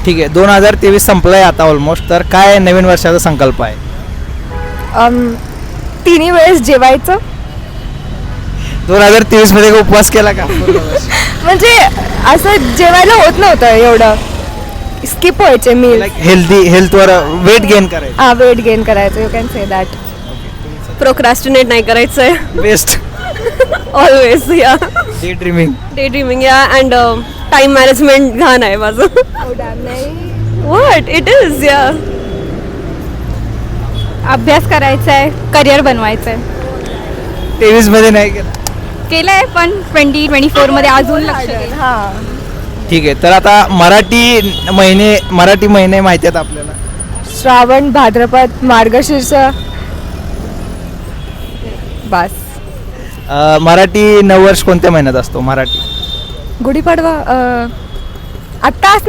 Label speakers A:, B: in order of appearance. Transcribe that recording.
A: ठीक आहे, 2023 संपलं आहे आता ऑलमोस्ट, तर काय नवीन वर्षाचा संकल्प आहे?
B: तिन्ही वेळेस जेवायचं.
A: 2023 मध्ये काही उपवास केला का?
B: म्हणजे असं जेवायला होत नव्हतं एवढं, स्किप व्हायचे मील.
A: लाईक हेल्थवर वेट गेन करायचं.
B: वेट गेन करायचं, you can say that.
C: Procrastinate नाही करायचं आहे
A: बेस्ट.
C: ऑलवेज. या
A: डे ड्रीमिंग.
C: डे ड्रीमिंग या अँड टाइम मॅनेजमेंट घाण आहे माझं. What it is. या
B: अभ्यास करायचा आहे, करिअर बनवायचं आहे.
A: 23 मध्ये नाही केलं.
B: केलं आहे पण 2024 मध्ये अजून लक्ष देईन.
A: ठीक आहे, तर आता मराठी महिने माहिती आहेत आपल्याला.
B: श्रावण, भाद्रपद, मार्गशीर्ष. बस.
A: मराठी नववर्ष कोणत्या महिन्यात असतो? मराठी
B: गुढीपाडवा आत्ता असणार.